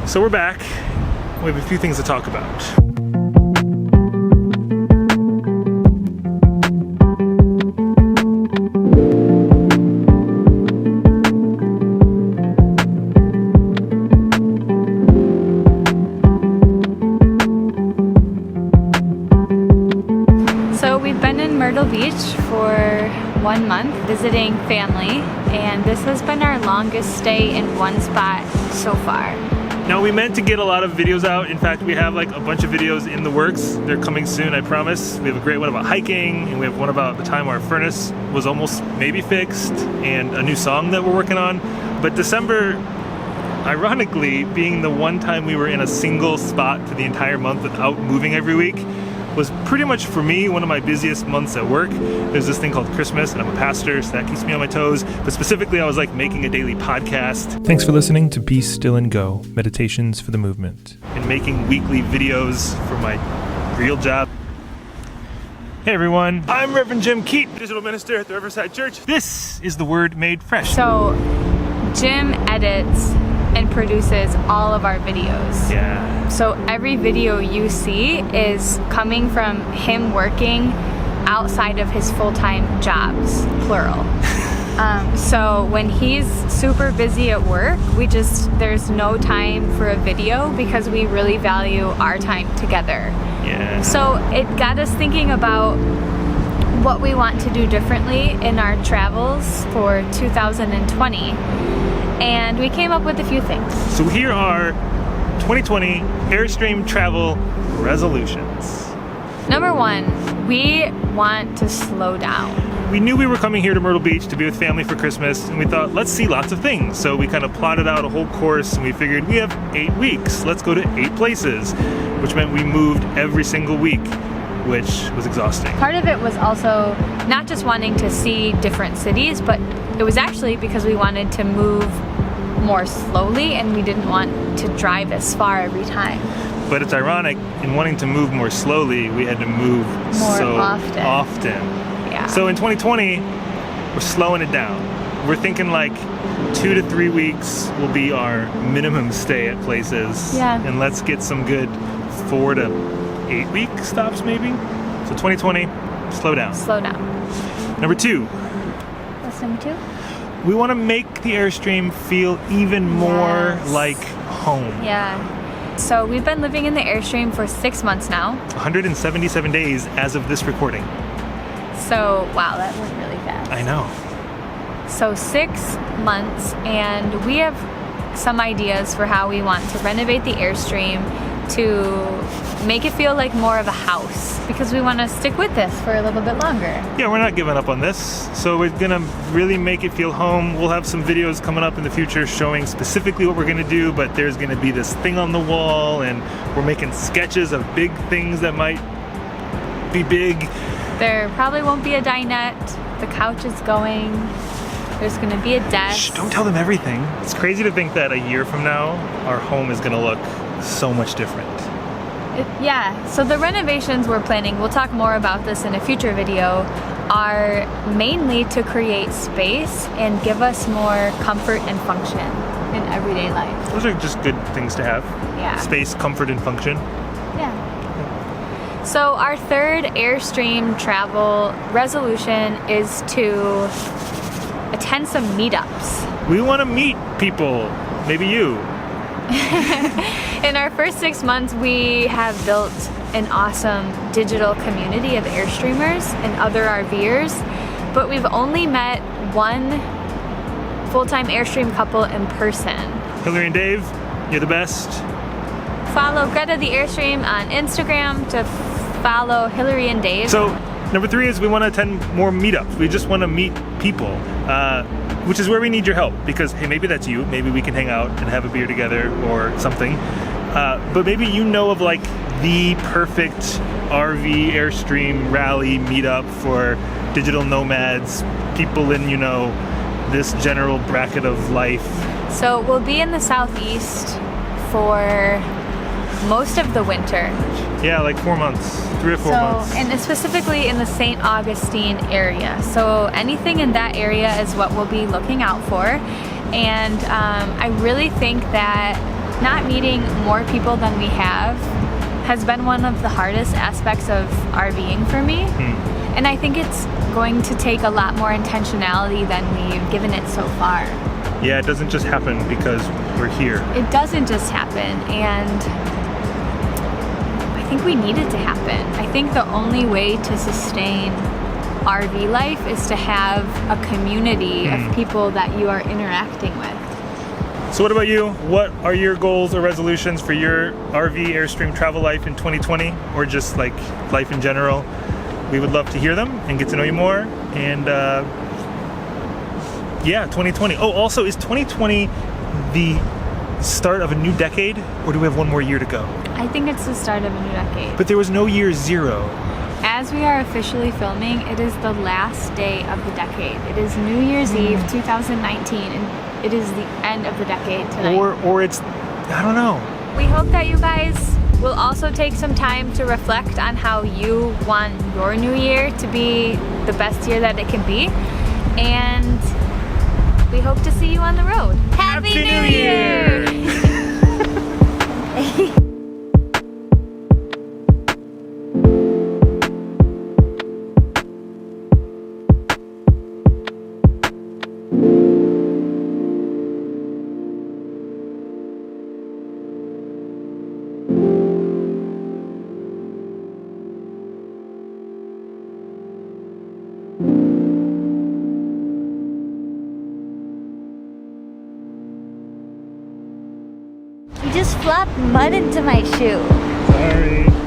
So we're back. We have a few things to talk about. So we've been in Myrtle Beach for 1 month visiting family, and this has been our longest stay in one spot so far. Now we meant to get a lot of videos out. In fact, we have like a bunch of videos in the works. They're coming soon, I promise. We have a great one about hiking, and we have one about the time our furnace was almost maybe fixed, and a new song that we're working on. But December, ironically, being the one time we were in a single spot for the entire month without moving every week, was pretty much for me one of my busiest months at work. There's this thing called Christmas, and I'm a pastor, so that keeps me on my toes. But specifically, I was like making a daily podcast. Thanks for listening to Be Still and Go, Meditations for the Movement. And making weekly videos for my real job. Hey everyone, I'm Reverend Jim Keat, digital minister at the Riverside Church. This is the Word Made Fresh. So Jim edits and produces all of our videos. Yeah. So every video you see is coming from him working outside of his full-time jobs, plural. So when he's super busy at work, there's no time for a video because we really value our time together. Yeah. So it got us thinking about what we want to do differently in our travels for 2020. And we came up with a few things. So here are 2020 Airstream travel resolutions. Number 1, we want to slow down. We knew we were coming here to Myrtle Beach to be with family for Christmas, and we thought, let's see lots of things. So we kind of plotted out a whole course, and we figured we have 8 weeks. Let's go to 8 places, which meant we moved every single week, which was exhausting. Part of it was also not just wanting to see different cities, but it was actually because we wanted to move more slowly and we didn't want to drive as far every time. But it's ironic, in wanting to move more slowly, we had to move more so often. Yeah. So in 2020, we're slowing it down. We're thinking like 2 to 3 weeks will be our minimum stay at places. Yeah. And let's get some good 4 to 8 week stops maybe. So 2020, slow down. Slow down. Number 2. What's number 2? We want to make the Airstream feel even more like home. Yeah. So we've been living in the Airstream for 6 months now. 177 days as of this recording. So, wow, that went really fast. I know. So 6 months, and we have some ideas for how we want to renovate the Airstream to make it feel like more of a house, because we want to stick with this for a little bit longer. Yeah, we're not giving up on this. So we're gonna really make it feel home. We'll have some videos coming up in the future showing specifically what we're gonna do, but there's gonna be this thing on the wall, and we're making sketches of big things that might be big. There probably won't be a dinette. The couch is going. There's gonna be a desk. Shh, don't tell them everything. It's crazy to think that a year from now, our home is gonna look so much different. Yeah, so the renovations we're planning, we'll talk more about this in a future video, are mainly to create space and give us more comfort and function in everyday life. Those are just good things to have. Yeah. Space, comfort, and function. Yeah. So our third Airstream travel resolution is to attend some meetups. We want to meet people. Maybe you. In our first 6 months, we have built an awesome digital community of Airstreamers and other RVers, but we've only met one full-time Airstream couple in person. Hillary and Dave, you're the best. Follow Greta the Airstream on Instagram to follow Hillary and Dave. So number 3 is we want to attend more meetups. We just want to meet people, which is where we need your help, because hey, maybe that's you. Maybe we can hang out and have a beer together or something. But maybe you know of like the perfect RV Airstream rally meetup for digital nomads, people in, you know, this general bracket of life. So we'll be in the Southeast for most of the winter. Yeah, like 4 months, 3 or 4 months. And specifically in the St. Augustine area. So anything in that area is what we'll be looking out for. And I really think that not meeting more people than we have has been one of the hardest aspects of RVing for me. And I think it's going to take a lot more intentionality than we've given it so far. Yeah, it doesn't just happen because we're here. It doesn't just happen, and I think we need it to happen. I think the only way to sustain RV life is to have a community of people that you are interacting with. So what about you? What are your goals or resolutions for your RV Airstream travel life in 2020, or just like life in general? We would love to hear them and get to know you more. And yeah, 2020. Oh, also, is 2020 the start of a new decade, or do we have one more year to go? I think it's the start of a new decade. But there was no year 0. As we are officially filming, it is the last day of the decade. It is New Year's Eve 2019, and it is the end of the decade tonight. Or it's, I don't know. We hope that you guys will also take some time to reflect on how you want your new year to be the best year that it can be. And we hope to see you on the road. Happy New Year! You just flopped mud into my shoe. Sorry.